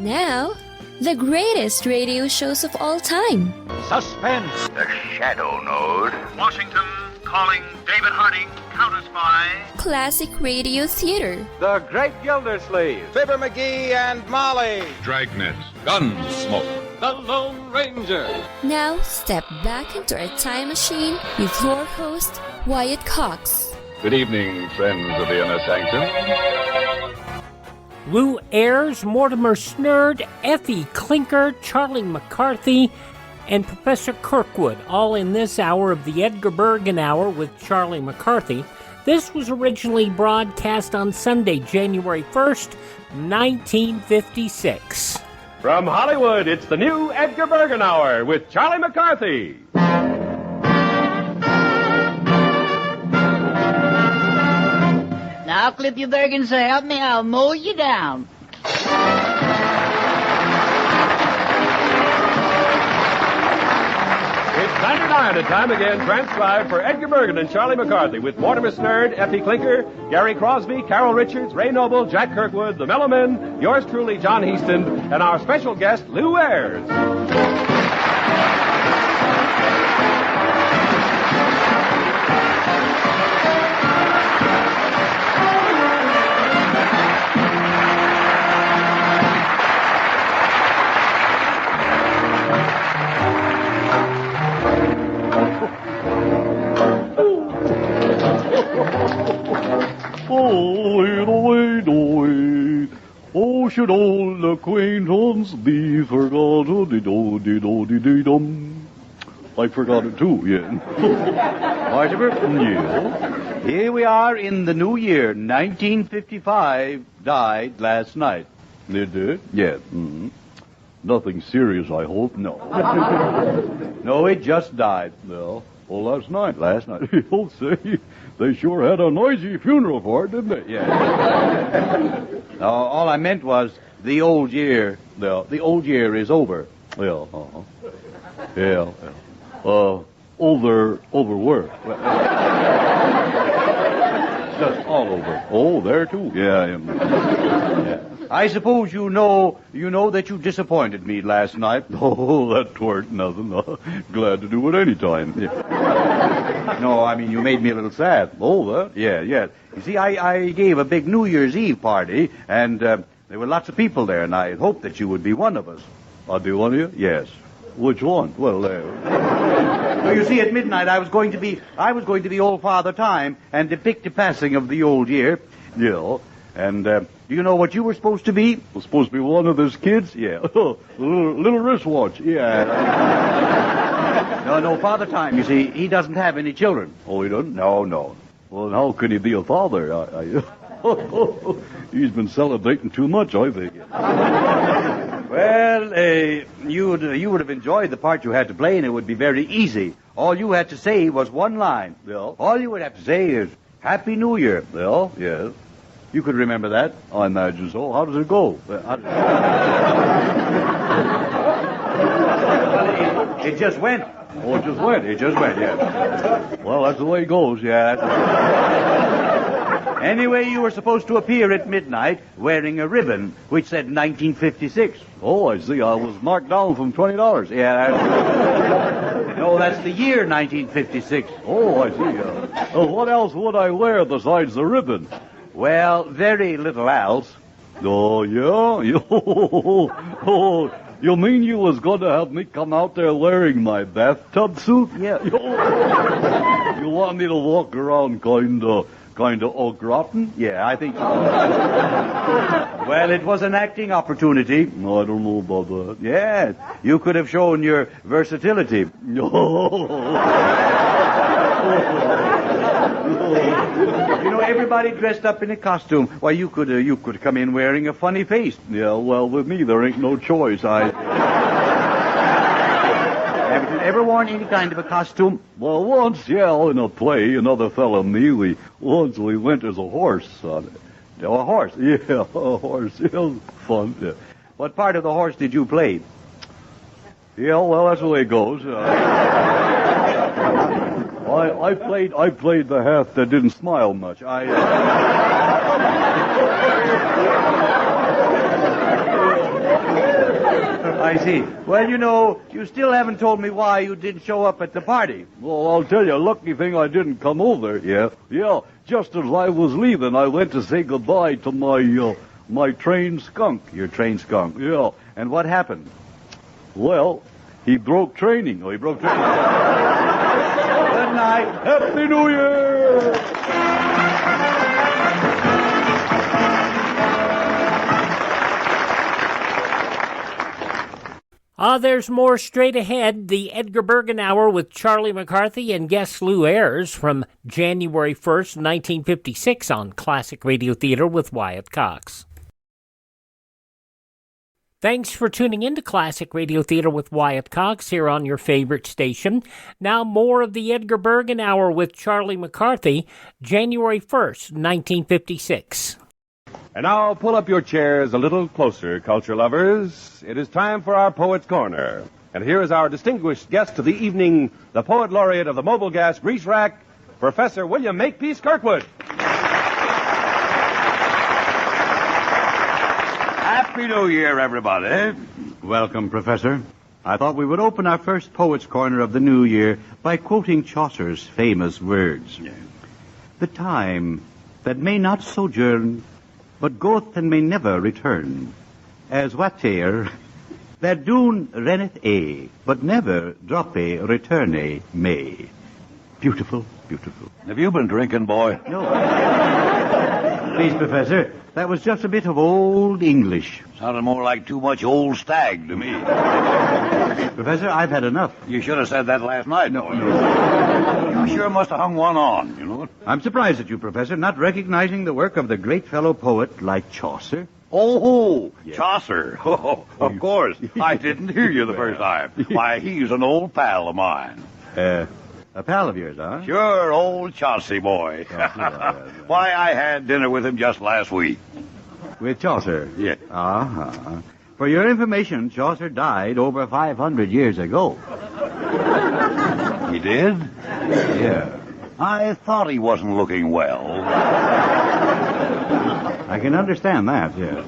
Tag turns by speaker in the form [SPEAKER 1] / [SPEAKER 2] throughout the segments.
[SPEAKER 1] Now, the greatest radio shows of all time.
[SPEAKER 2] Suspense.
[SPEAKER 3] The Shadow Node.
[SPEAKER 4] Washington calling David Harding, counter-spy.
[SPEAKER 1] Classic radio theater.
[SPEAKER 2] The Great Gildersleeve.
[SPEAKER 5] Fibber McGee and Molly.
[SPEAKER 6] Dragnet. Gunsmoke.
[SPEAKER 5] The Lone Ranger.
[SPEAKER 1] Now, step back into our time machine with your host, Wyatt Cox.
[SPEAKER 6] Good evening, friends of the Inner Sanctum.
[SPEAKER 7] Lew Ayres, Mortimer Snerd, Effie Clinker, Charlie McCarthy, and Professor Kirkwood, all in this hour of the Edgar Bergen Hour with Charlie McCarthy. This was originally broadcast on Sunday, January 1st, 1956.
[SPEAKER 8] From Hollywood, it's the new Edgar Bergen Hour with Charlie McCarthy.
[SPEAKER 9] Now, clip your Bergen, so help me, I'll mow you down.
[SPEAKER 8] It's 99 at time again, transcribed for Edgar Bergen and Charlie McCarthy with Mortimer Snerd, Effie Clinker, Gary Crosby, Carol Richards, Ray Noble, Jack Kirkwood, the Mellow Men, yours truly, John Heaston, and our special guest, Lew Ayres.
[SPEAKER 10] Oh, should old acquaintance be forgotten? Dee-do-dee-do-dee-dee-dum. I forgot it too, yeah.
[SPEAKER 11] Mortimer? Yeah. Here we are in the new year, 1955, died last night.
[SPEAKER 10] It did?
[SPEAKER 11] Yeah.
[SPEAKER 10] Mm-hmm. Nothing serious, I hope?
[SPEAKER 11] No. No, it just died.
[SPEAKER 10] Well, last night.
[SPEAKER 11] Last night.
[SPEAKER 10] You'll say, they sure had a noisy funeral for it, didn't they?
[SPEAKER 11] Yeah. All I meant was the old year. The old year is over.
[SPEAKER 10] Yeah, Yeah. Overwork.
[SPEAKER 11] Just all over.
[SPEAKER 10] Oh, there too.
[SPEAKER 11] Yeah. I suppose you know that you disappointed me last night.
[SPEAKER 10] Oh, that weren't nothing. Glad to do it any time.
[SPEAKER 11] Yeah. No, I mean, you made me a little sad.
[SPEAKER 10] Oh, that?
[SPEAKER 11] Yeah. You see, I gave a big New Year's Eve party, and there were lots of people there, and I had hoped that you would be one of us.
[SPEAKER 10] I'll be one of you?
[SPEAKER 11] Yes.
[SPEAKER 10] Which one?
[SPEAKER 11] Well, you see, at midnight I was going to be Old Father Time and depict the passing of the old year.
[SPEAKER 10] Yeah.
[SPEAKER 11] And do you know what you were supposed to be?
[SPEAKER 10] Was supposed to be one of his kids?
[SPEAKER 11] Yeah.
[SPEAKER 10] little wristwatch.
[SPEAKER 11] Yeah. No, Father Time, you see, he doesn't have any children.
[SPEAKER 10] Oh, he doesn't?
[SPEAKER 11] No.
[SPEAKER 10] Well, how can he be a father? He's been celebrating too much, I think.
[SPEAKER 11] Well, you would have enjoyed the part you had to play, and it would be very easy. All you had to say was one line.
[SPEAKER 10] Yeah.
[SPEAKER 11] All you would have to say is, Happy New Year.
[SPEAKER 10] Well, yes.
[SPEAKER 11] You could remember that?
[SPEAKER 10] I imagine so. How does it go?
[SPEAKER 11] It just went.
[SPEAKER 10] Oh, it just went?
[SPEAKER 11] It just went, yeah.
[SPEAKER 10] Well, that's the way it goes, yeah.
[SPEAKER 11] Anyway, you were supposed to appear at midnight wearing a ribbon which said 1956.
[SPEAKER 10] Oh, I see. I was marked down from $20.
[SPEAKER 11] Yeah. No, that's the year 1956.
[SPEAKER 10] Oh, I see. What else would I wear besides the ribbon?
[SPEAKER 11] Well, very little else.
[SPEAKER 10] Oh, yeah? Oh, you mean you was going to have me come out there wearing my bathtub suit?
[SPEAKER 11] Yeah.
[SPEAKER 10] You want me to walk around kind of au gratin?
[SPEAKER 11] Yeah, I think so. Well, it was an acting opportunity.
[SPEAKER 10] No, I don't know about that.
[SPEAKER 11] Yeah, you could have shown your versatility. You know, everybody dressed up in a costume. Why, you could come in wearing a funny face.
[SPEAKER 10] Yeah, well, with me, there ain't no choice.
[SPEAKER 11] Have you ever worn any kind of a costume?
[SPEAKER 10] Well, once, yeah, in a play, another fellow and me, we went as a horse on it.
[SPEAKER 11] Oh, a horse?
[SPEAKER 10] Yeah, a horse. It was fun. Yeah.
[SPEAKER 11] What part of the horse did you play?
[SPEAKER 10] Yeah, well, that's the way it goes. I played the half that didn't smile much.
[SPEAKER 11] I see. Well, you know, you still haven't told me why you didn't show up at the party.
[SPEAKER 10] Well, I'll tell you, lucky thing I didn't come over.
[SPEAKER 11] Yeah?
[SPEAKER 10] Yeah, just as I was leaving, I went to say goodbye to my trained skunk.
[SPEAKER 11] Your trained skunk.
[SPEAKER 10] Yeah.
[SPEAKER 11] And what happened?
[SPEAKER 10] Well, he broke training.
[SPEAKER 11] Oh, he broke training. Good night.
[SPEAKER 10] Happy New Year!
[SPEAKER 7] There's more straight ahead. The Edgar Bergen Hour with Charlie McCarthy and guest Lew Ayres from January 1st, 1956 on Classic Radio Theater with Wyatt Cox. Thanks for tuning in to Classic Radio Theater with Wyatt Cox here on your favorite station. Now more of the Edgar Bergen Hour with Charlie McCarthy, January 1st, 1956.
[SPEAKER 8] And now pull up your chairs a little closer, culture lovers. It is time for our Poet's Corner. And here is our distinguished guest of the evening, the Poet Laureate of the Mobile Gas Grease Rack, Professor William Makepiece Kirkwood.
[SPEAKER 3] Happy New Year, everybody.
[SPEAKER 11] Welcome, Professor. I thought we would open our first Poet's Corner of the new year by quoting Chaucer's famous words. The time that may not sojourn, but goeth and may never return, as whate'er that doon renneth a, but never droppe returne may. Beautiful, beautiful.
[SPEAKER 3] Have you been drinking, boy?
[SPEAKER 11] No. Please, Professor, that was just a bit of old English.
[SPEAKER 3] Sounded more like too much old stag to me.
[SPEAKER 11] Professor, I've had enough.
[SPEAKER 3] You should have said that last night.
[SPEAKER 11] No.
[SPEAKER 3] You sure must have hung one on, you know.
[SPEAKER 11] I'm surprised at you, Professor, not recognizing the work of the great fellow poet like Chaucer.
[SPEAKER 3] Oh,
[SPEAKER 11] yes.
[SPEAKER 3] Chaucer. Oh, of course. I didn't hear you the first time. Why, he's an old pal of mine.
[SPEAKER 11] A pal of yours, huh?
[SPEAKER 3] Sure, old Chaucer boy. Why, I had dinner with him just last week.
[SPEAKER 11] With Chaucer?
[SPEAKER 3] Yeah.
[SPEAKER 11] Uh-huh. For your information, Chaucer died over 500 years ago.
[SPEAKER 3] He did?
[SPEAKER 11] Yeah.
[SPEAKER 3] I thought he wasn't looking well.
[SPEAKER 11] I can understand that, yes.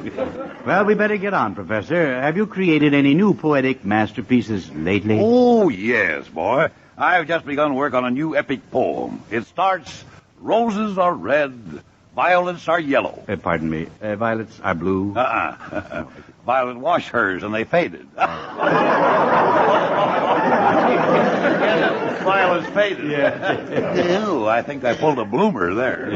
[SPEAKER 11] Well, we better get on, Professor. Have you created any new poetic masterpieces lately?
[SPEAKER 3] Oh, yes, boy. I've just begun work on a new epic poem. It starts, roses are red, violets are yellow.
[SPEAKER 11] Pardon me, violets are blue?
[SPEAKER 3] Violet washed hers and they faded. Violet's faded.
[SPEAKER 11] Yeah.
[SPEAKER 3] Ew, I think I pulled a bloomer there.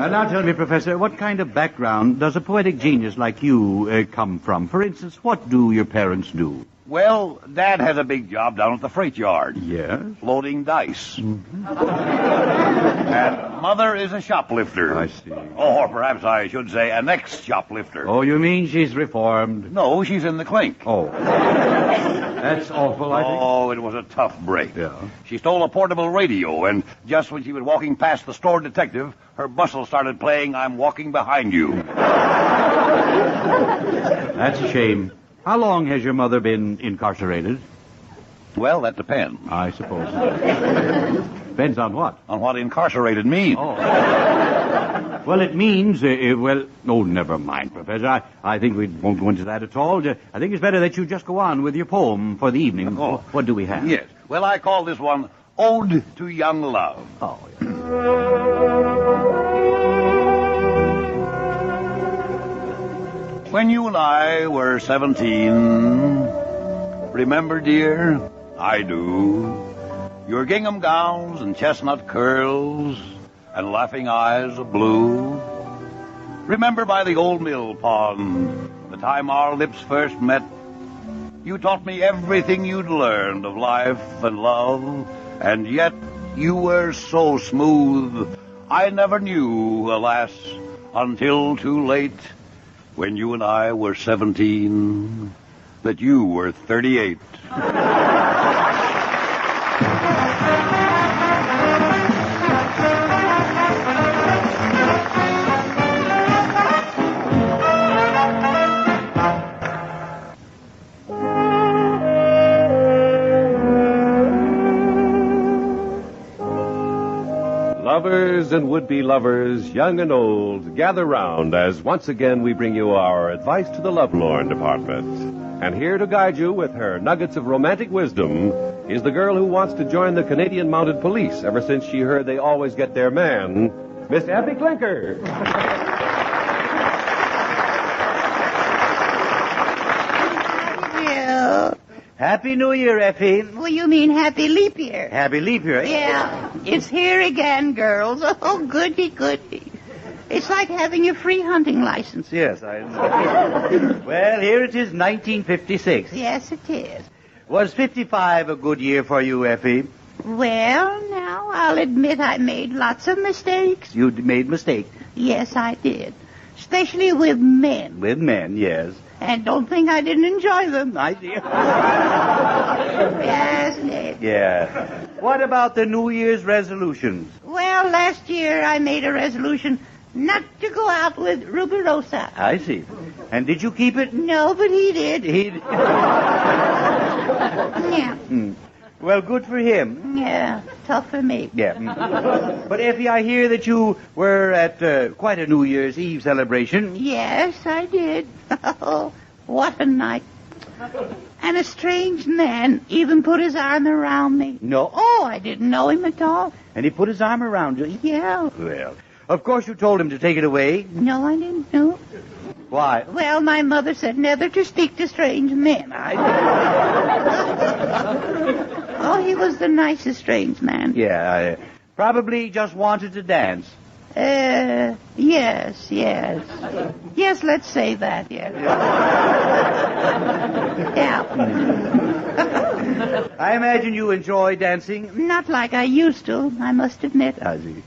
[SPEAKER 11] Now tell me, Professor, what kind of background does a poetic genius like you come from? For instance, what do your parents do?
[SPEAKER 3] Well, Dad has a big job down at the freight yard.
[SPEAKER 11] Yes?
[SPEAKER 3] Loading dice. Mm-hmm. And Mother is a shoplifter.
[SPEAKER 11] I see.
[SPEAKER 3] Or perhaps I should say an ex-shoplifter.
[SPEAKER 11] Oh, you mean she's reformed?
[SPEAKER 3] No, she's in the clink.
[SPEAKER 11] Oh. That's awful, I think.
[SPEAKER 3] Oh, it was a tough break.
[SPEAKER 11] Yeah.
[SPEAKER 3] She stole a portable radio, and just when she was walking past the store detective, her bustle started playing I'm Walking Behind You.
[SPEAKER 11] That's a shame. How long has your mother been incarcerated?
[SPEAKER 3] Well, that depends.
[SPEAKER 11] I suppose. Depends on what?
[SPEAKER 3] On what incarcerated means.
[SPEAKER 11] Oh. Well, it means, never mind, Professor. I think we won't go into that at all. I think it's better that you just go on with your poem for the evening.
[SPEAKER 3] Oh.
[SPEAKER 11] What do we have?
[SPEAKER 3] Yes. Well, I call this one Ode to Young Love.
[SPEAKER 11] Oh, yeah.
[SPEAKER 3] When you and I were 17, remember, dear, I do, your gingham gowns and chestnut curls and laughing eyes of blue. Remember by the old mill pond, the time our lips first met, you taught me everything you'd learned of life and love, and yet you were so smooth, I never knew, alas, until too late, when you and I were 17, that you were 38.
[SPEAKER 8] Lovers and would-be lovers, young and old, gather round as once again we bring you our Advice to the Lovelorn department. And here to guide you with her nuggets of romantic wisdom is the girl who wants to join the Canadian Mounted Police ever since she heard they always get their man, Miss Effie Clinker.
[SPEAKER 11] Happy New Year, Effie.
[SPEAKER 9] Well, you mean Happy Leap Year.
[SPEAKER 11] Happy Leap Year.
[SPEAKER 9] Yeah, it's here again, girls. Oh, goody, goody. It's like having a free hunting license.
[SPEAKER 11] Yes, I know. Well, here it is, 1956.
[SPEAKER 9] Yes, it is.
[SPEAKER 11] Was 55 a good year for you, Effie?
[SPEAKER 9] Well, now, I'll admit I made lots of mistakes.
[SPEAKER 11] You made mistakes.
[SPEAKER 9] Yes, I did. Especially with men.
[SPEAKER 11] With men, yes.
[SPEAKER 9] And don't think I didn't enjoy them.
[SPEAKER 11] I did.
[SPEAKER 9] Yes, Ned.
[SPEAKER 11] Yeah. What about the New Year's resolutions?
[SPEAKER 9] Well, last year I made a resolution not to go out with Rubirosa.
[SPEAKER 11] I see. And did you keep it?
[SPEAKER 9] No, but he did.
[SPEAKER 11] He did.
[SPEAKER 9] Yeah.
[SPEAKER 11] Well, good for him.
[SPEAKER 9] Yeah, tough for me.
[SPEAKER 11] Yeah. But, Effie, I hear that you were at quite a New Year's Eve celebration.
[SPEAKER 9] Yes, I did. Oh, what a night. And a strange man even put his arm around me.
[SPEAKER 11] No.
[SPEAKER 9] Oh, I didn't know him at all.
[SPEAKER 11] And he put his arm around you?
[SPEAKER 9] Yeah.
[SPEAKER 11] Well, of course you told him to take it away.
[SPEAKER 9] No, I didn't know.
[SPEAKER 11] Why?
[SPEAKER 9] Well, my mother said never to speak to strange men. Oh, he was the nicest strange man.
[SPEAKER 11] Yeah, probably just wanted to dance.
[SPEAKER 9] Yes. Yes, let's say that, yes. Yeah.
[SPEAKER 11] I imagine you enjoy dancing?
[SPEAKER 9] Not like I used to, I must admit.
[SPEAKER 11] I see.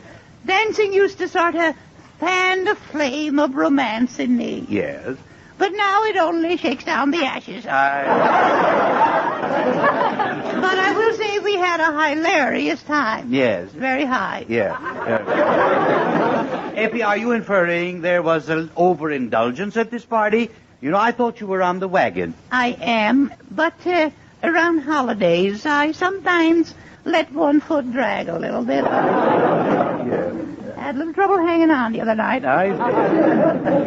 [SPEAKER 9] Dancing used to sort of fan the flame of romance in me.
[SPEAKER 11] Yes.
[SPEAKER 9] But now it only shakes down the ashes. But I will say we had a hilarious time.
[SPEAKER 11] Yes.
[SPEAKER 9] Very high.
[SPEAKER 11] Yeah. Effie, are you inferring there was an overindulgence at this party? You know, I thought you were on the wagon.
[SPEAKER 9] I am, but around holidays, I sometimes let one foot drag a little bit.
[SPEAKER 11] Yeah.
[SPEAKER 9] Had a little trouble hanging on the other night.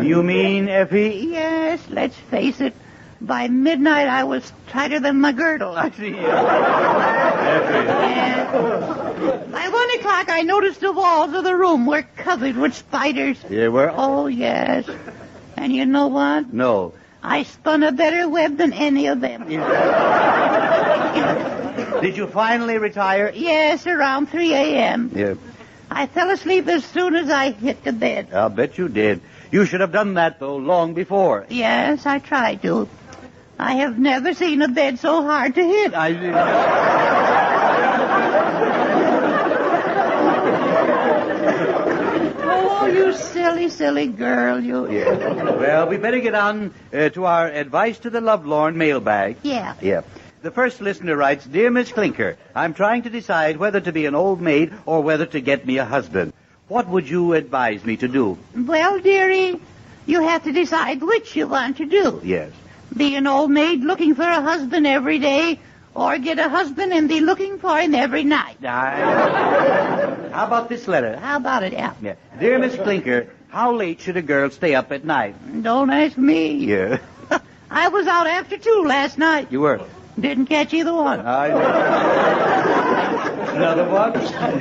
[SPEAKER 11] You mean, Effie?
[SPEAKER 9] Yes, let's face it. By midnight, I was tighter than my girdle.
[SPEAKER 11] I see.
[SPEAKER 9] By 1 o'clock, I noticed the walls of the room were covered with spiders.
[SPEAKER 11] Yeah, were?
[SPEAKER 9] Oh, yes. And you know what?
[SPEAKER 11] No.
[SPEAKER 9] I spun a better web than any of them.
[SPEAKER 11] Did you finally retire?
[SPEAKER 9] Yes, around 3 a.m.
[SPEAKER 11] Yeah.
[SPEAKER 9] I fell asleep as soon as I hit the bed.
[SPEAKER 11] I'll bet you did. You should have done that, though, long before.
[SPEAKER 9] Yes, I tried to. I have never seen a bed so hard to hit. Oh, you silly, silly girl, you.
[SPEAKER 11] Yeah. Well, we better get on to our Advice to the Lovelorn mailbag.
[SPEAKER 9] Yeah.
[SPEAKER 11] Yeah. The first listener writes, Dear Miss Clinker, I'm trying to decide whether to be an old maid or whether to get me a husband. What would you advise me to do?
[SPEAKER 9] Well, dearie, you have to decide which you want to do.
[SPEAKER 11] Yes.
[SPEAKER 9] Be an old maid looking for a husband every day, or get a husband and be looking for him every night.
[SPEAKER 11] How about this letter?
[SPEAKER 9] How about it, yeah?
[SPEAKER 11] Yeah. Dear Miss Clinker, how late should a girl stay up at night?
[SPEAKER 9] Don't ask me.
[SPEAKER 11] Yeah.
[SPEAKER 9] I was out after 2 last night.
[SPEAKER 11] You were?
[SPEAKER 9] Didn't catch either one.
[SPEAKER 11] Another one?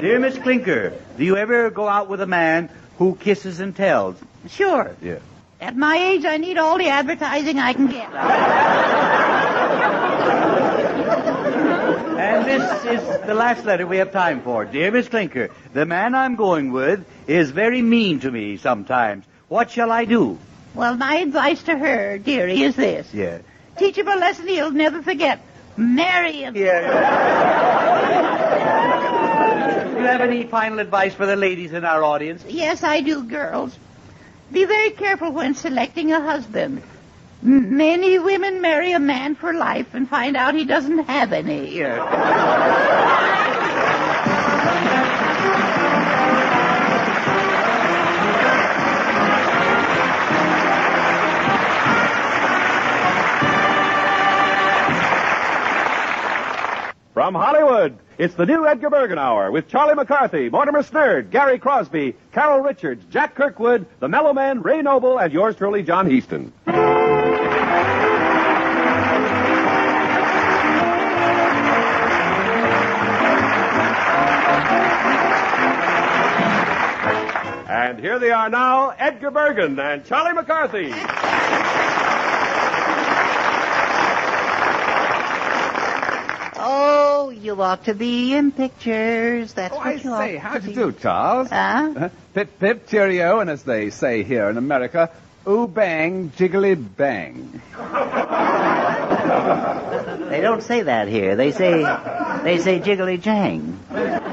[SPEAKER 11] Dear Miss Clinker, do you ever go out with a man who kisses and tells?
[SPEAKER 9] Sure.
[SPEAKER 11] Yeah.
[SPEAKER 9] At my age, I need all the advertising I can get.
[SPEAKER 11] And this is the last letter we have time for. Dear Miss Clinker, the man I'm going with is very mean to me sometimes. What shall I do?
[SPEAKER 9] Well, my advice to her, dearie, is this.
[SPEAKER 11] Yeah.
[SPEAKER 9] Teach him a lesson he'll never forget. Marry him.
[SPEAKER 11] Yeah. Do you have any final advice for the ladies in our audience?
[SPEAKER 9] Yes, I do, girls. Be very careful when selecting a husband. Many women marry a man for life and find out he doesn't have any.
[SPEAKER 11] Yeah.
[SPEAKER 8] From Hollywood, it's the new Edgar Bergen Hour with Charlie McCarthy, Mortimer Snerd, Gary Crosby, Carol Richards, Jack Kirkwood, the Mellow Men, Ray Noble, and yours truly, John Heaston. And here they are now, Edgar Bergen and Charlie McCarthy.
[SPEAKER 9] Oh, you ought to be in pictures. That's what
[SPEAKER 12] I
[SPEAKER 9] you ought
[SPEAKER 12] say,
[SPEAKER 9] to
[SPEAKER 12] how'd you
[SPEAKER 9] be.
[SPEAKER 12] do, Charles?
[SPEAKER 9] Huh?
[SPEAKER 12] Pip, pip, cheerio, and as they say here in America, ooh, bang, jiggly, bang.
[SPEAKER 9] They don't say that here. They say jiggly jang. You're just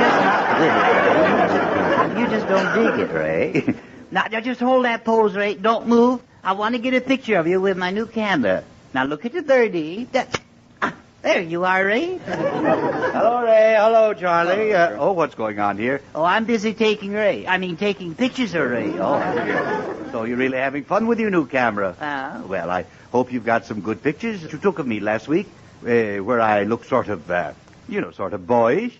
[SPEAKER 9] not with it, Ray. You just don't dig it, Ray. Now, just hold that pose, Ray. Don't move. I want to get a picture of you with my new camera. Now, look at the 30. There you are, Ray.
[SPEAKER 11] Hello, Ray. Hello, Charlie. What's going on here?
[SPEAKER 9] Oh, I'm busy taking pictures of Ray.
[SPEAKER 11] Oh, so you're really having fun with your new camera? Well, I hope you've got some good pictures that you took of me last week, where I look sort of boyish.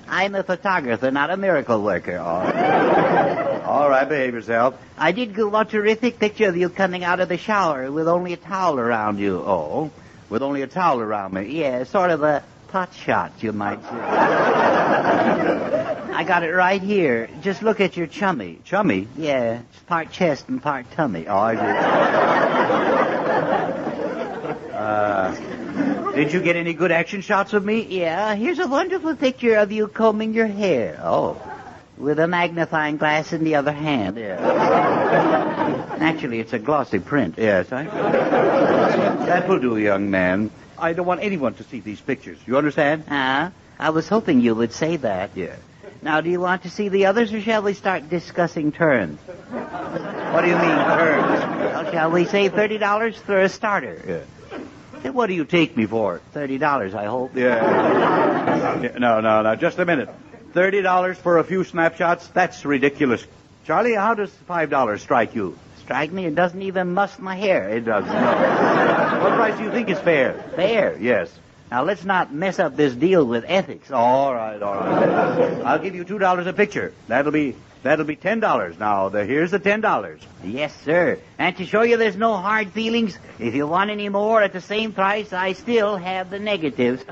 [SPEAKER 9] I'm a photographer, not a miracle worker.
[SPEAKER 11] All right, behave yourself.
[SPEAKER 9] I did get a terrific picture of you coming out of the shower with only a towel around you.
[SPEAKER 11] Oh, with only a towel around me?
[SPEAKER 9] Yeah, sort of a pot shot, you might say. I got it right here. Just look at your chummy.
[SPEAKER 11] Chummy?
[SPEAKER 9] Yeah, it's part chest and part tummy.
[SPEAKER 11] Oh, I do. Did you get any good action shots of me?
[SPEAKER 9] Yeah, here's a wonderful picture of you combing your hair.
[SPEAKER 11] Oh.
[SPEAKER 9] With a magnifying glass in the other hand.
[SPEAKER 11] Yeah.
[SPEAKER 9] Actually, it's a glossy print.
[SPEAKER 11] Yes, that will do, young man. I don't want anyone to see these pictures. You understand?
[SPEAKER 9] I was hoping you would say that.
[SPEAKER 11] Yeah.
[SPEAKER 9] Now, do you want to see the others, or shall we start discussing turns?
[SPEAKER 11] What do you mean, turns?
[SPEAKER 9] Well, shall we say $30 for a starter?
[SPEAKER 11] Yeah. Then what do you take me for?
[SPEAKER 9] $30, I hope.
[SPEAKER 11] Yeah. No, just a minute. $30 for a few snapshots? That's ridiculous. Charlie, how does $5 strike you?
[SPEAKER 9] Strike me? It doesn't even muss my hair.
[SPEAKER 11] It does. No. What price do you think is fair?
[SPEAKER 9] Fair?
[SPEAKER 11] Yes.
[SPEAKER 9] Now, let's not mess up this deal with ethics.
[SPEAKER 11] All right. I'll give you $2 a picture. That'll be $10. Now, here's the $10.
[SPEAKER 9] Yes, sir. And to show you there's no hard feelings, if you want any more at the same price, I still have the negatives.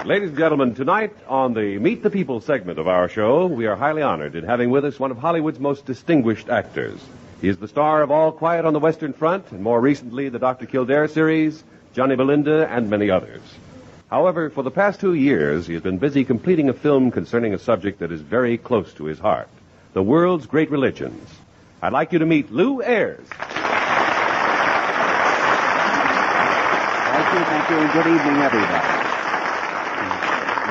[SPEAKER 8] Ladies and gentlemen, tonight on the Meet the People segment of our show, we are highly honored in having with us one of Hollywood's most distinguished actors. He is the star of All Quiet on the Western Front, and more recently, the Dr. Kildare series, Johnny Belinda, and many others. However, for the past 2 years, he has been busy completing a film concerning a subject that is very close to his heart, the world's great religions. I'd like you to meet Lew Ayres.
[SPEAKER 11] Thank you, and good evening, everybody.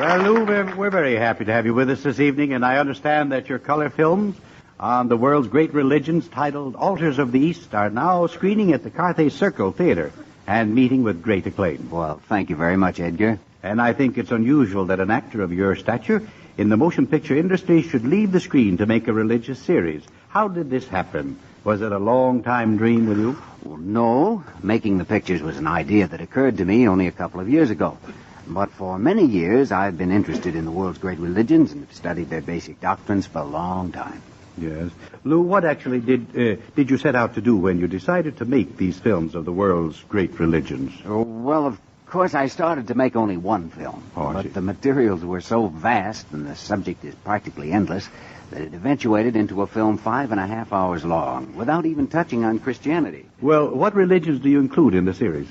[SPEAKER 11] Well, Lew, we're very happy to have you with us this evening, and I understand that your color films on the world's great religions titled Altars of the East are now screening at the Carthay Circle Theater and meeting with great acclaim.
[SPEAKER 13] Well, thank you very much, Edgar.
[SPEAKER 11] And I think it's unusual that an actor of your stature in the motion picture industry should leave the screen to make a religious series. How did this happen? Was it a long-time dream with you?
[SPEAKER 13] Well, no. Making the pictures was an idea that occurred to me only a couple of years ago. But for many years, I've been interested in the world's great religions and have studied their basic doctrines for a long time.
[SPEAKER 11] Yes. Lew, what actually did you set out to do when you decided to make these films of the world's great religions?
[SPEAKER 13] Oh, well, of course, I started to make only one film. But the materials were so vast and the subject is practically endless that it eventuated into a film 5.5 hours long without even touching on Christianity.
[SPEAKER 11] Well, what religions do you include in the series?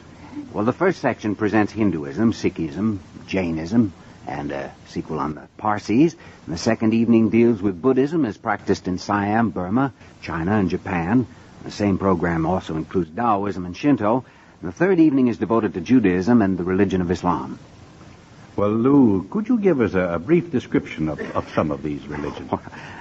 [SPEAKER 13] Well, the first section presents Hinduism, Sikhism, Jainism, and a sequel on the Parsis. And the second evening deals with Buddhism as practiced in Siam, Burma, China, and Japan. The same program also includes Taoism and Shinto. And the third evening is devoted to Judaism and the religion of Islam.
[SPEAKER 11] Well, Lew, could you give us a brief description of some of these religions?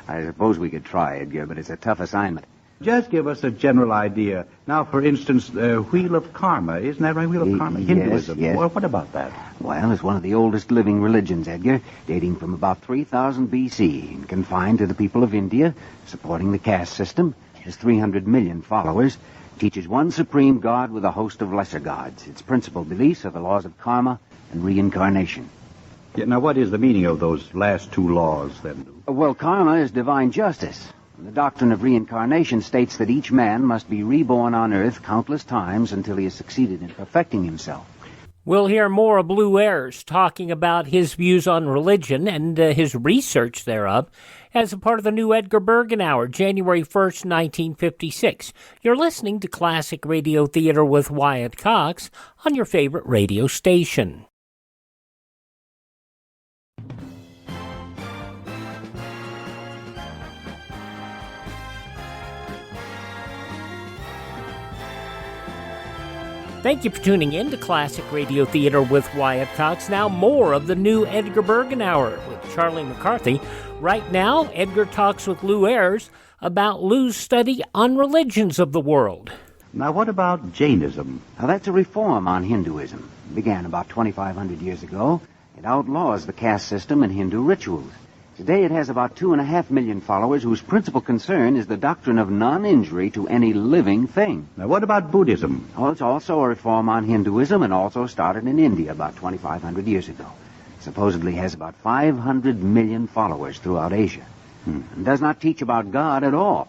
[SPEAKER 13] I suppose we could try, Edgar, but it's a tough assignment.
[SPEAKER 11] Just give us a general idea. Now, for instance, the Wheel of Karma. Isn't that right, Wheel of Karma? Hinduism.
[SPEAKER 13] Yes.
[SPEAKER 11] Well, what about that?
[SPEAKER 13] Well, it's one of the oldest living religions, Edgar, dating from about 3000 BC and confined to the people of India, supporting the caste system, has 300 million followers, teaches one supreme god with a host of lesser gods. Its principal beliefs are the laws of karma and reincarnation.
[SPEAKER 11] Yeah, now, what is the meaning of those last two laws, then?
[SPEAKER 13] Well, karma is divine justice. The doctrine of reincarnation states that each man must be reborn on Earth countless times until he has succeeded in perfecting himself.
[SPEAKER 7] We'll hear more of Lew Ayres talking about his views on religion and his research thereof as a part of the new Edgar Bergen Hour, January 1st, 1956. You're listening to Classic Radio Theater with Wyatt Cox on your favorite radio station. Thank you for tuning in to Classic Radio Theater with Wyatt Cox. Now more of the new Edgar Bergen Hour with Charlie McCarthy. Right now, Edgar talks with Lew Ayres about Lew's study on religions of the world.
[SPEAKER 11] Now, what about Jainism?
[SPEAKER 13] Now, that's a reform on Hinduism. It began about 2,500 years ago. It outlaws the caste system and Hindu rituals. Today it has about 2.5 million followers whose principal concern is the doctrine of non-injury to any living thing.
[SPEAKER 11] Now, what about Buddhism?
[SPEAKER 13] Well, it's also a reform on Hinduism and also started in India about 2,500 years ago. It supposedly has about 500 million followers throughout Asia. And does not teach about God at all.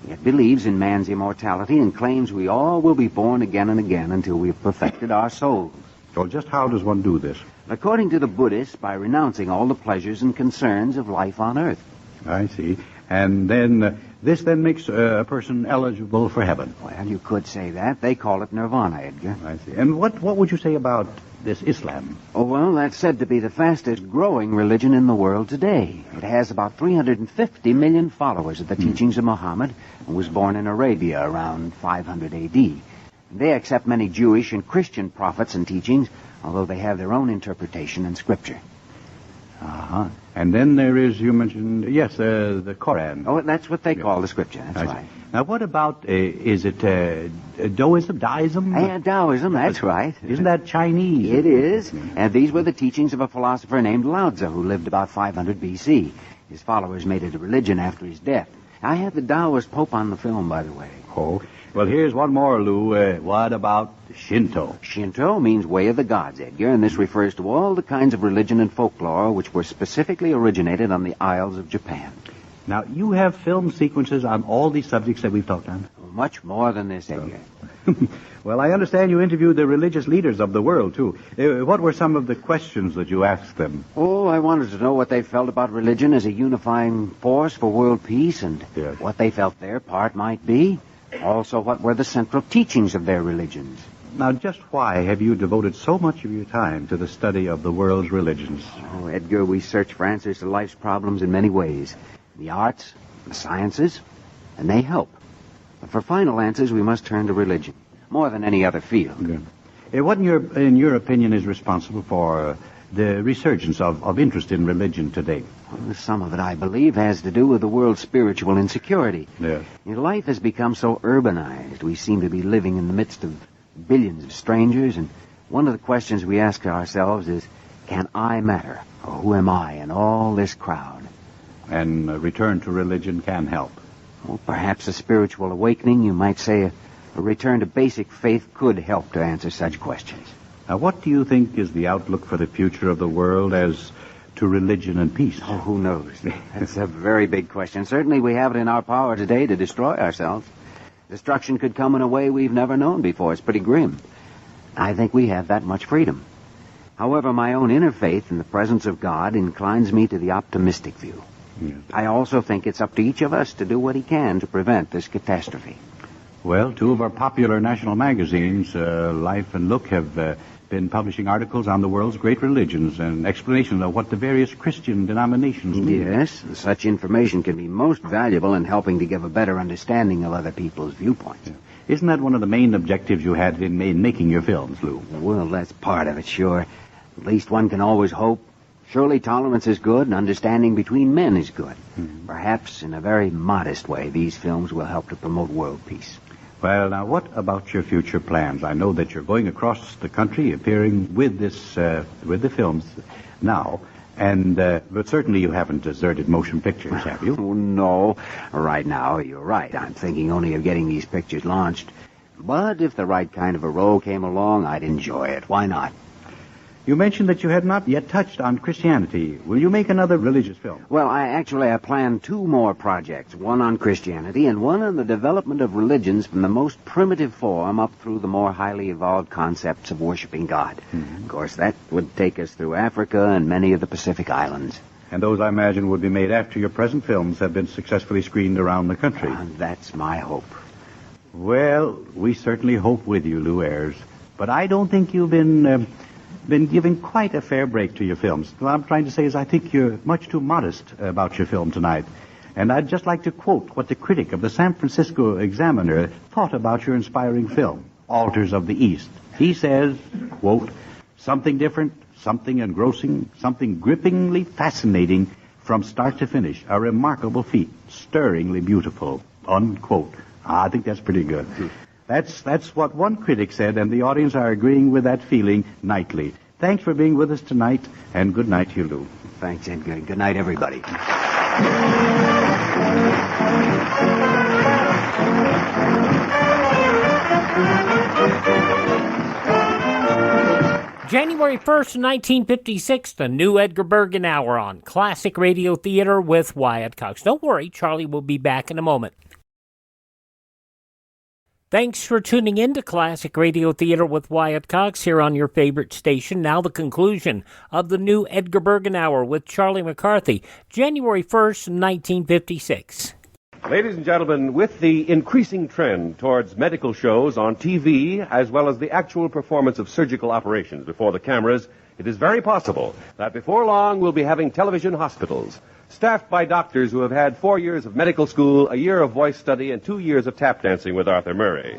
[SPEAKER 13] It believes in man's immortality and claims we all will be born again and again until we have perfected our souls.
[SPEAKER 11] Well, just how does one do this?
[SPEAKER 13] According to the Buddhists, by renouncing all the pleasures and concerns of life on earth.
[SPEAKER 11] I see. And then, this then makes a person eligible for heaven.
[SPEAKER 13] Well, you could say that. They call it nirvana, Edgar.
[SPEAKER 11] I see. And what would you say about this Islam?
[SPEAKER 13] Oh, well, that's said to be the fastest growing religion in the world today. It has about 350 million followers of the teachings of Muhammad and was born in Arabia around 500 A.D. They accept many Jewish and Christian prophets and teachings, although they have their own interpretation in Scripture.
[SPEAKER 11] Uh-huh. And then there is, you mentioned, the Koran.
[SPEAKER 13] Oh, that's what they call the Scripture, that's right.
[SPEAKER 11] Now, what about, is it Daoism?
[SPEAKER 13] Yeah, Taoism, that's right.
[SPEAKER 11] Isn't that Chinese?
[SPEAKER 13] It is. And these were the teachings of a philosopher named Lao Tzu, who lived about 500 B.C. His followers made it a religion after his death. I had the Taoist Pope on the film, by the way.
[SPEAKER 11] Oh, well, here's one more, Lew. What about Shinto?
[SPEAKER 13] Shinto means way of the gods, Edgar, and this refers to all the kinds of religion and folklore which were specifically originated on the Isles of Japan.
[SPEAKER 11] Now, you have film sequences on all these subjects that we've talked on?
[SPEAKER 13] Much more than this, Edgar.
[SPEAKER 11] Well, I understand you interviewed the religious leaders of the world, too. What were some of the questions that you asked them?
[SPEAKER 13] Oh, I wanted to know what they felt about religion as a unifying force for world peace and what they felt their part might be. Also, what were the central teachings of their religions?
[SPEAKER 11] Now, just why have you devoted so much of your time to the study of the world's religions?
[SPEAKER 13] Oh, Edgar, we search for answers to life's problems in many ways. The arts, the sciences, and they help. But for final answers, we must turn to religion, more than any other field.
[SPEAKER 11] Good. What, in your opinion, is responsible for the resurgence of interest in religion today?
[SPEAKER 13] Well, some of it, I believe, has to do with the world's spiritual insecurity.
[SPEAKER 11] Yes.
[SPEAKER 13] Life has become so urbanized. We seem to be living in the midst of billions of strangers, and one of the questions we ask ourselves is, can I matter? Or who am I in all this crowd?
[SPEAKER 11] And a return to religion can help.
[SPEAKER 13] Well, perhaps a spiritual awakening, you might say a return to basic faith could help to answer such questions.
[SPEAKER 11] Now, what do you think is the outlook for the future of the world as to religion and peace?
[SPEAKER 13] Oh, who knows? That's a very big question. Certainly we have it in our power today to destroy ourselves. Destruction could come in a way we've never known before. It's pretty grim. I think we have that much freedom. However, my own inner faith in the presence of God inclines me to the optimistic view.
[SPEAKER 11] Yes.
[SPEAKER 13] I also think it's up to each of us to do what he can to prevent this catastrophe.
[SPEAKER 11] Well, two of our popular national magazines, Life and Look, have been publishing articles on the world's great religions and explanations of what the various Christian denominations mean.
[SPEAKER 13] Yes, such information can be most valuable in helping to give a better understanding of other people's viewpoints.
[SPEAKER 11] Yeah. Isn't that one of the main objectives you had in making your films, Lew?
[SPEAKER 13] Well, that's part of it, sure. At least one can always hope. Surely tolerance is good and understanding between men is good. Perhaps in a very modest way, these films will help to promote world peace.
[SPEAKER 11] Well, now, what about your future plans? I know that you're going across the country appearing with with the films now, but certainly you haven't deserted motion pictures, have you?
[SPEAKER 13] Oh, no. Right now, you're right. I'm thinking only of getting these pictures launched. But if the right kind of a role came along, I'd enjoy it. Why not?
[SPEAKER 11] You mentioned that you had not yet touched on Christianity. Will you make another religious film?
[SPEAKER 13] Well, I planned 2 more projects, one on Christianity and one on the development of religions from the most primitive form up through the more highly evolved concepts of worshiping God. Of course, that would take us through Africa and many of the Pacific Islands.
[SPEAKER 11] And those, I imagine, would be made after your present films have been successfully screened around the country.
[SPEAKER 13] That's my hope.
[SPEAKER 11] Well, we certainly hope with you, Lew Ayres. But I don't think you've been giving quite a fair break to your films. What I'm trying to say is I think you're much too modest about your film tonight. And I'd just like to quote what the critic of the San Francisco Examiner thought about your inspiring film, Altars of the East. He says, quote, "Something different, something engrossing, something grippingly fascinating from start to finish. A remarkable feat, stirringly beautiful," unquote. I think that's pretty good. That's what one critic said, and the audience are agreeing with that feeling nightly. Thanks for being with us tonight, and good night to you, Lew.
[SPEAKER 13] Thanks, Edgar. Good night, everybody.
[SPEAKER 7] January 1st, 1956, the new Edgar Bergen Hour on Classic Radio Theater with Wyatt Cox. Don't worry, Charlie will be back in a moment. Thanks for tuning in to Classic Radio Theater with Wyatt Cox here on your favorite station. Now the conclusion of the new Edgar Bergen Hour with Charlie McCarthy, January 1st, 1956.
[SPEAKER 8] Ladies and gentlemen, with the increasing trend towards medical shows on TV, as well as the actual performance of surgical operations before the cameras, it is very possible that before long we'll be having television hospitals, staffed by doctors who have had 4 years of medical school, a year of voice study, and 2 years of tap dancing with Arthur Murray.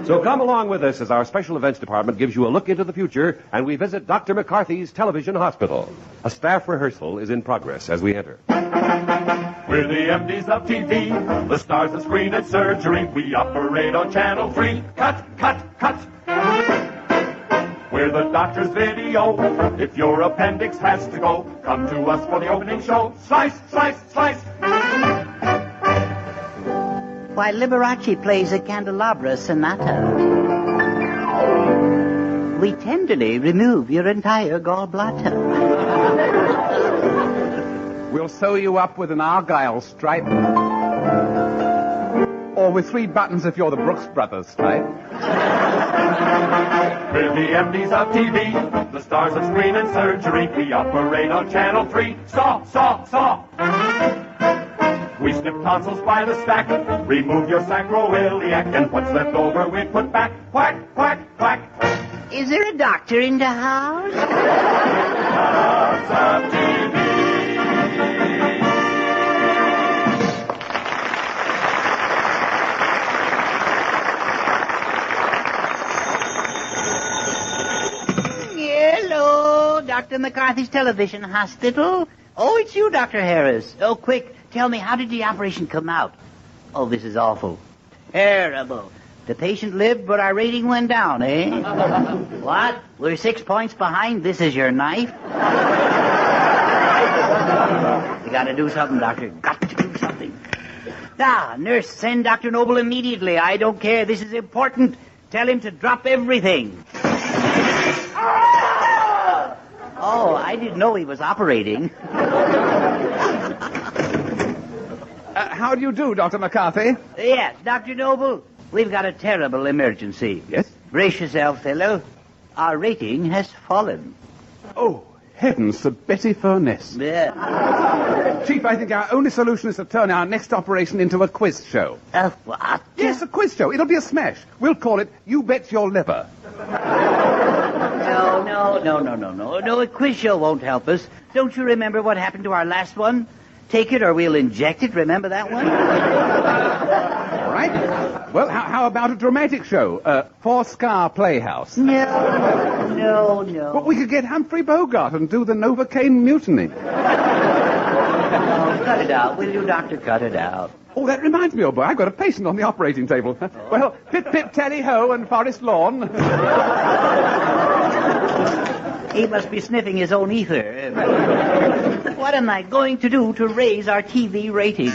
[SPEAKER 8] So come along with us as our special events department gives you a look into the future, and we visit Dr. McCarthy's television hospital. A staff rehearsal is in progress as we enter.
[SPEAKER 14] We're the MDs of TV, the stars of screen and surgery. We operate on Channel 3. Cut, cut, cut. We're the doctor's video. If your appendix has to go, come to us for the opening show. Slice, slice, slice.
[SPEAKER 9] While Liberace plays a candelabra sonata, we tenderly remove your entire gallbladder.
[SPEAKER 12] We'll sew you up with an argyle stripe. Or with 3 buttons if you're the Brooks Brothers type.
[SPEAKER 14] We're the MDs of TV, the stars of screen and surgery. We operate on Channel 3. Saw, saw, saw. We snip tonsils by the stack, remove your sacroiliac, and what's left over we put back. Quack, quack, quack.
[SPEAKER 9] Is there a doctor in the house?
[SPEAKER 14] Stars of TV.
[SPEAKER 9] Hello, Dr. McCarthy's Television Hospital. Oh, it's you, Dr. Harris. Oh, quick, tell me, how did the operation come out? Oh, this is awful. Terrible. The patient lived, but our rating went down, eh? What? We're 6 points behind? This is your knife? You gotta do something, doctor. Got to do something. Ah, nurse, send Dr. Noble immediately. I don't care. This is important. Tell him to drop everything. Oh, I didn't know he was operating.
[SPEAKER 12] How do you do, Dr. McCarthy?
[SPEAKER 9] Yes, Dr. Noble, we've got a terrible emergency.
[SPEAKER 12] Yes?
[SPEAKER 9] Brace yourself, fellow. Our rating has fallen.
[SPEAKER 12] Oh, heavens to Betty Furness.
[SPEAKER 9] Yeah.
[SPEAKER 12] Chief, I think our only solution is to turn our next operation into a quiz show.
[SPEAKER 9] What?
[SPEAKER 12] Yes, a quiz show. It'll be a smash. We'll call it You Bet Your Liver.
[SPEAKER 9] No, a quiz show won't help us. Don't you remember what happened to our last one? Take it or we'll inject it. Remember that one?
[SPEAKER 12] All right. right. Well, how about a dramatic show? Four-Scar Playhouse.
[SPEAKER 9] No.
[SPEAKER 12] But we could get Humphrey Bogart and do the Novocaine Mutiny.
[SPEAKER 9] Oh, cut it out, will you, Doctor? Cut it out.
[SPEAKER 12] Oh, that reminds me, old boy, I've got a patient on the operating table. Well, pip, tally-ho, and forest lawn.
[SPEAKER 9] He must be sniffing his own ether. What am I going to do to raise our TV ratings?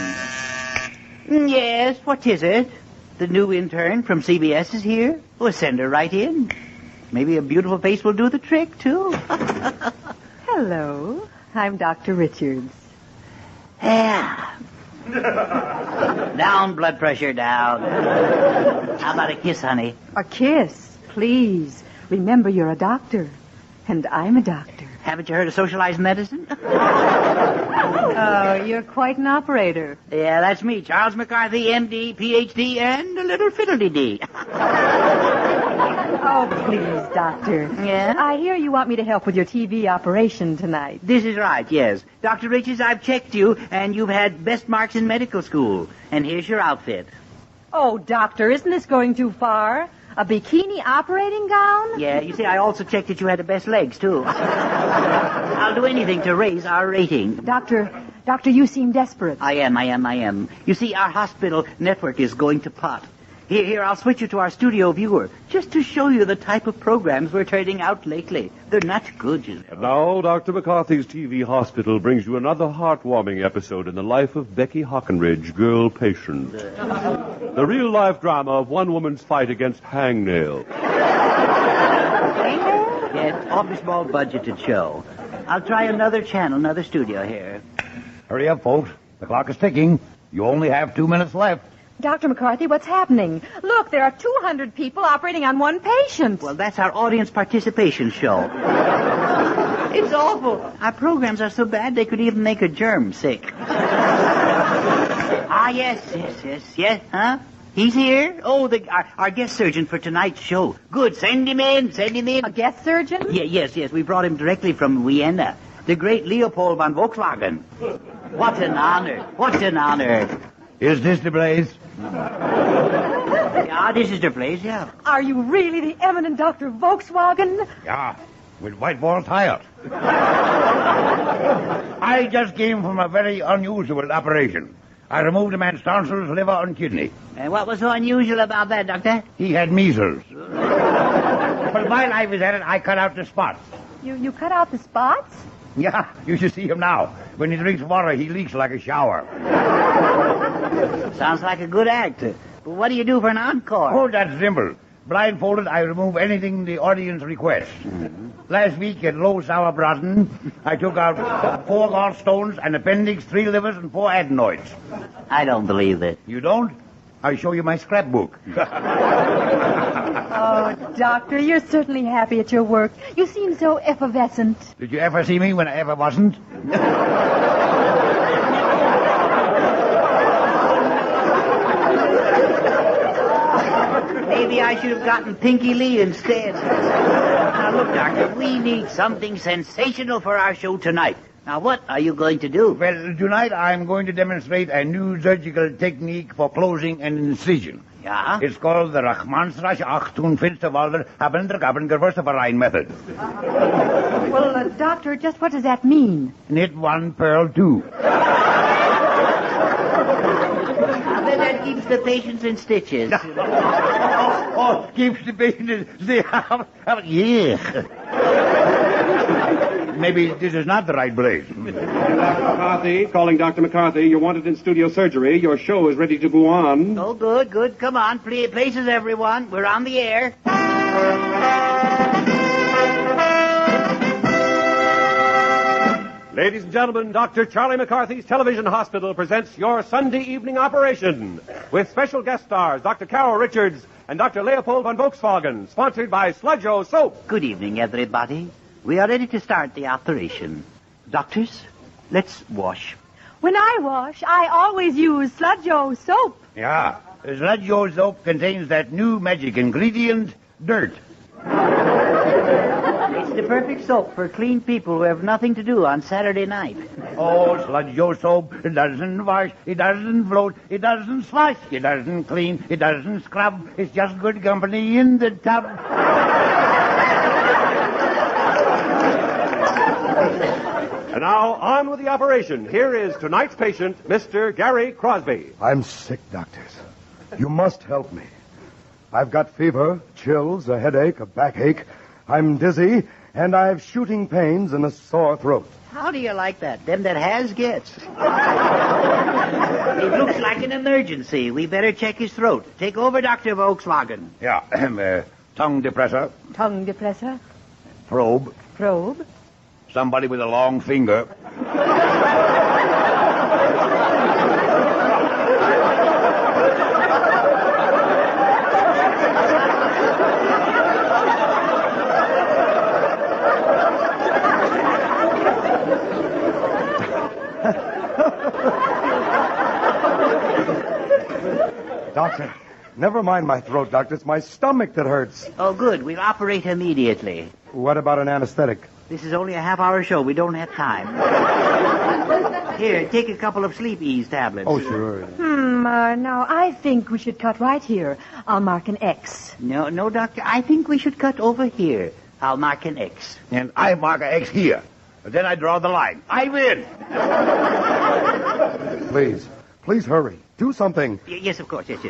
[SPEAKER 9] Yes, what is it? The new intern from CBS is here? Well, send her right in. Maybe a beautiful face will do the trick, too.
[SPEAKER 15] Hello, I'm Dr. Richards.
[SPEAKER 9] Yeah. Down, blood pressure, down. How about a kiss, honey?
[SPEAKER 15] A kiss, please. Remember, you're a doctor, and I'm a doctor.
[SPEAKER 9] Haven't you heard of socialized medicine?
[SPEAKER 15] Oh, you're quite an operator.
[SPEAKER 9] Yeah, that's me, Charles McCarthy, M.D., Ph.D., and a little fiddle-dee-dee.
[SPEAKER 15] Oh, please, Doctor.
[SPEAKER 9] Yeah?
[SPEAKER 15] I hear you want me to help with your TV operation tonight.
[SPEAKER 9] This is right, yes. Dr. Richards, I've checked you, and you've had best marks in medical school. And here's your outfit.
[SPEAKER 15] Oh, Doctor, isn't this going too far? A bikini operating gown?
[SPEAKER 9] Yeah, you see, I also checked that you had the best legs, too. I'll do anything to raise our rating.
[SPEAKER 15] Doctor, you seem desperate.
[SPEAKER 9] I am. You see, our hospital network is going to pot. Here, I'll switch you to our studio viewer, just to show you the type of programs we're turning out lately. They're not good, you know.
[SPEAKER 8] And now, Dr. McCarthy's TV hospital brings you another heartwarming episode in the life of Becky Hockenridge, girl patient. The real-life drama of one woman's fight against hangnail.
[SPEAKER 9] Yeah, awfully small budgeted show. I'll try another channel, another studio here.
[SPEAKER 3] Hurry up, folks. The clock is ticking. You only have 2 minutes left.
[SPEAKER 15] Dr. McCarthy, what's happening? Look, there are 200 people operating on one patient.
[SPEAKER 9] Well, that's our audience participation show. It's awful. Our programs are so bad they could even make a germ sick. Yes. Huh? He's here? Oh, our guest surgeon for tonight's show. Good. Send him in.
[SPEAKER 15] A guest surgeon?
[SPEAKER 9] Yes. We brought him directly from Vienna. The great Leopold von Volkswagen. What an honor.
[SPEAKER 3] Is this the place?
[SPEAKER 9] Yeah, this is the place, yeah.
[SPEAKER 15] Are you really the eminent Dr. Volkswagen?
[SPEAKER 3] Yeah, with white wall tires. I just came from a very unusual operation. I removed a man's tonsils, liver, and kidney.
[SPEAKER 9] And what was so unusual about that, Doctor?
[SPEAKER 3] He had measles. But while I was at it, I cut out the spots.
[SPEAKER 15] You cut out the spots?
[SPEAKER 3] Yeah, you should see him now. When he drinks water, he leaks like a shower.
[SPEAKER 9] Sounds like a good act. But what do you do for an encore?
[SPEAKER 3] Oh, that's simple. Blindfolded, I remove anything the audience requests. Last week at Low Sauerbraten, I took out 4 gallstones, an appendix, 3 livers, and 4 adenoids.
[SPEAKER 9] I don't believe it.
[SPEAKER 3] You don't? I'll show you my scrapbook.
[SPEAKER 15] Oh, Doctor, you're certainly happy at your work. You seem so effervescent.
[SPEAKER 3] Did you ever see me when I ever wasn't?
[SPEAKER 9] Maybe I should have gotten Pinky Lee instead. Now, look, Doctor, we need something sensational for our show tonight. Now, what are you going to do?
[SPEAKER 3] Well, tonight I'm going to demonstrate a new surgical technique for closing an incision.
[SPEAKER 9] Yeah?
[SPEAKER 3] It's called the Rachmansrache Achtung Finsterwalder Habendrgabengerwursteverein method.
[SPEAKER 15] Well, Doctor, just what does that mean?
[SPEAKER 3] Knit 1, purl 2.
[SPEAKER 9] Then that keeps the patients in stitches.
[SPEAKER 3] Keeps the patient yeah. Maybe this is not the right place.
[SPEAKER 8] Dr. McCarthy, calling Dr. McCarthy. You're wanted in studio surgery. Your show is ready to go on.
[SPEAKER 9] Oh, good. Come on. Places, everyone. We're on the air.
[SPEAKER 8] Ladies and gentlemen, Dr. Charlie McCarthy's Television Hospital presents your Sunday evening operation with special guest stars Dr. Carol Richards and Dr. Leopold von Volkswagen, sponsored by Sludge-O Soap.
[SPEAKER 9] Good evening, everybody. We are ready to start the operation. Doctors, let's wash.
[SPEAKER 15] When I wash, I always use Sludge-O soap.
[SPEAKER 3] Yeah, Sludge-O soap contains that new magic ingredient, dirt.
[SPEAKER 9] It's the perfect soap for clean people who have nothing to do on Saturday night.
[SPEAKER 3] Oh, sludge your soap. It doesn't wash. It doesn't float. It doesn't splash. It doesn't clean. It doesn't scrub. It's just good company in the tub.
[SPEAKER 8] And now, on with the operation. Here is tonight's patient, Mr. Gary Crosby.
[SPEAKER 16] I'm sick, doctors. You must help me. I've got fever, chills, a headache, a backache. I'm dizzy, and I've shooting pains and a sore throat.
[SPEAKER 9] How do you like that? Them that has gets. It looks like an emergency. We better check his throat. Take over, Dr. Volkswagen.
[SPEAKER 3] Yeah. Tongue depressor.
[SPEAKER 15] Tongue depressor.
[SPEAKER 3] Probe.
[SPEAKER 15] Probe.
[SPEAKER 3] Somebody with a long finger.
[SPEAKER 16] Doctor, never mind my throat, doctor. It's my stomach that hurts.
[SPEAKER 9] Oh, good. We'll operate immediately.
[SPEAKER 16] What about an anesthetic?
[SPEAKER 9] This is only a half-hour show. We don't have time. Here, take a couple of sleep ease tablets.
[SPEAKER 16] Oh, sure.
[SPEAKER 15] Now, I think we should cut right here. I'll mark an X.
[SPEAKER 9] No, doctor. I think we should cut over here. I'll mark an X.
[SPEAKER 3] And I mark an X here. But then I draw the line. I win.
[SPEAKER 16] Please hurry. Do something.
[SPEAKER 9] Yes, of course. Yes.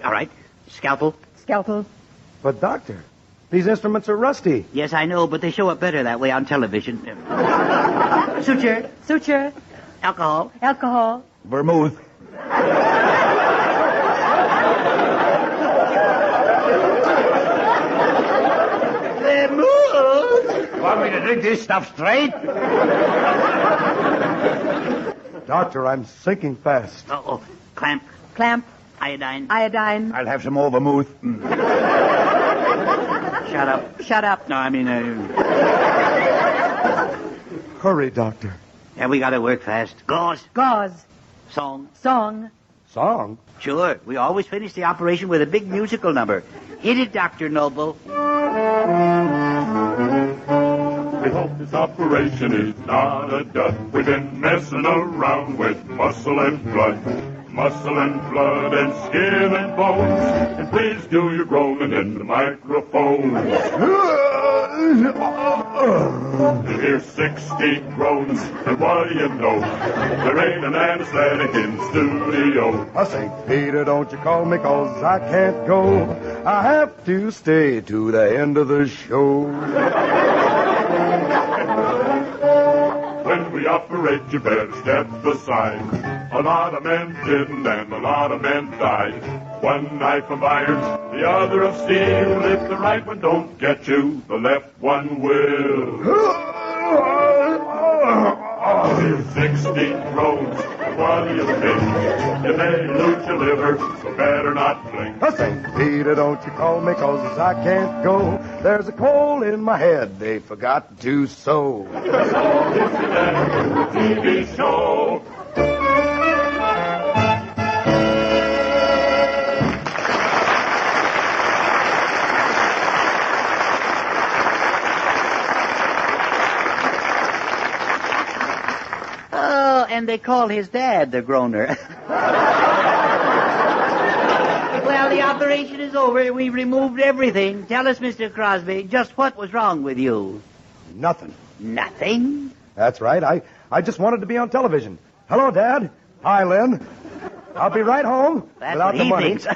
[SPEAKER 9] All right. Scalpel.
[SPEAKER 15] Scalpel.
[SPEAKER 16] But, doctor, these instruments are rusty.
[SPEAKER 9] Yes, I know, but they show up better that way on television. Suture.
[SPEAKER 15] Suture.
[SPEAKER 9] Alcohol.
[SPEAKER 15] Alcohol.
[SPEAKER 3] Vermouth.
[SPEAKER 9] Vermouth.
[SPEAKER 3] Want me to drink this stuff straight?
[SPEAKER 16] Doctor, I'm sinking fast.
[SPEAKER 9] Uh-oh. Clamp.
[SPEAKER 15] Clamp.
[SPEAKER 9] Iodine.
[SPEAKER 15] Iodine.
[SPEAKER 3] I'll have some more vermouth.
[SPEAKER 9] Shut up.
[SPEAKER 15] Shut up.
[SPEAKER 9] No, I mean...
[SPEAKER 16] Hurry, doctor.
[SPEAKER 9] Yeah, we gotta work fast. Gauze.
[SPEAKER 15] Gauze.
[SPEAKER 9] Song.
[SPEAKER 15] Song.
[SPEAKER 16] Song?
[SPEAKER 9] Sure. We always finish the operation with a big musical number. Hit it, Dr. Noble.
[SPEAKER 14] We hope this operation is not a dud. We've been messing around with muscle and blood. Muscle and blood and skin and bones. And please do your groaning in the microphone. Here's 16 groans, and what do you know? There ain't an anesthetic in the studio.
[SPEAKER 16] I say, Peter, don't you call me, 'cause I can't go. I have to stay to the end of the show.
[SPEAKER 14] When we operate, you better step aside. A lot of men didn't, and a lot of men died. One knife of iron, the other of steel. If the right one don't get you, the left one will. Here's 16 groans. What do you think? You may lose your liver, so better not blink.
[SPEAKER 16] I say, Peter, don't you call me, 'cause I can't go. There's a coal in my head they forgot to sew.
[SPEAKER 14] TV show.
[SPEAKER 9] Oh, and they call his dad the groaner. Well, the operation is over. We've removed everything. Tell us, Mr. Crosby, just what was wrong with you?
[SPEAKER 16] Nothing.
[SPEAKER 9] Nothing?
[SPEAKER 16] That's right. I just wanted to be on television. Hello, Dad. Hi, Lynn. I'll be right home
[SPEAKER 9] That's
[SPEAKER 16] without
[SPEAKER 9] what
[SPEAKER 16] the
[SPEAKER 9] he
[SPEAKER 16] money.
[SPEAKER 9] thinks.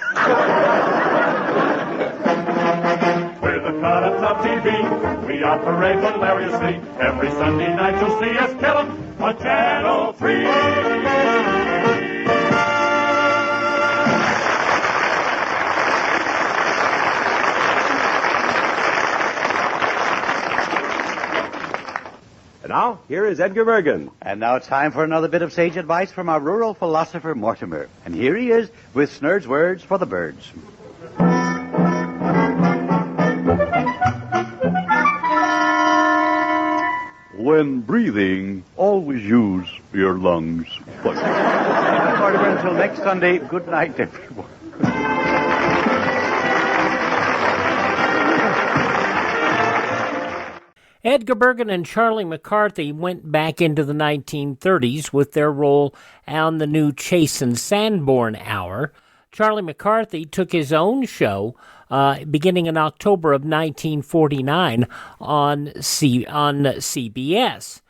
[SPEAKER 14] We're the Cutters of TV. We operate hilariously. Every Sunday night you'll see us kill 'em on Channel 3.
[SPEAKER 8] And now, here is Edgar Bergen.
[SPEAKER 11] And now it's time for another bit of sage advice from our rural philosopher, Mortimer. And here he is with Snurd's words for the birds. When breathing, always use your lungs. Mortimer, until next Sunday, good night, everyone.
[SPEAKER 7] Edgar Bergen and Charlie McCarthy went back into the 1930s with their role on the new Chase and Sanborn Hour. Charlie McCarthy took his own show beginning in October of 1949 on CBS,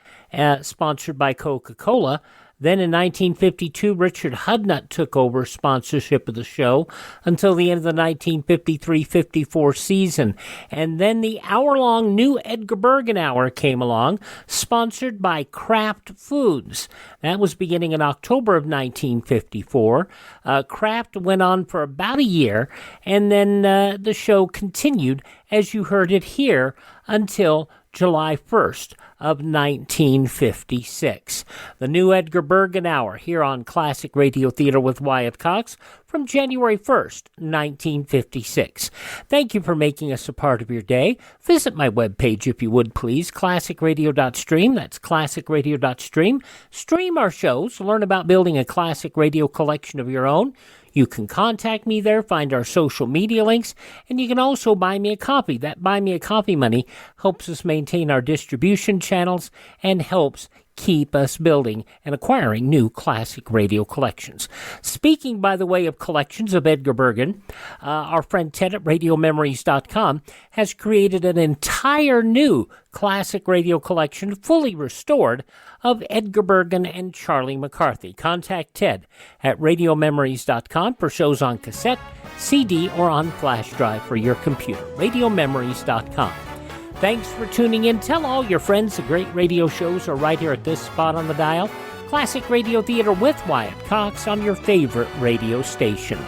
[SPEAKER 7] sponsored by Coca-Cola. Then in 1952, Richard Hudnut took over sponsorship of the show until the end of the 1953-54 season. And then the hour-long new Edgar Bergen Hour came along, sponsored by Kraft Foods. That was beginning in October of 1954. Kraft went on for about a year, and then the show continued, as you heard it here, until July 1st of 1956. The new Edgar Bergen Hour here on Classic Radio Theater with Wyatt Cox from January 1st, 1956. Thank you for making us a part of your day. Visit my webpage if you would, please, classicradio.stream. That's classicradio.stream. Stream our shows. Learn about building a classic radio collection of your own. You can contact me there, find our social media links, and you can also buy me a copy. That buy me a copy money helps us maintain our distribution channels and helps keep us building and acquiring new classic radio collections. Speaking, by the way, of collections of Edgar Bergen, our friend Ted at RadioMemories.com has created an entire new classic radio collection, fully restored, of Edgar Bergen and Charlie McCarthy. Contact Ted at RadioMemories.com for shows on cassette, CD, or on flash drive for your computer. RadioMemories.com. Thanks for tuning in. Tell all your friends the great radio shows are right here at this spot on the dial. Classic Radio Theater with Wyatt Cox on your favorite radio station.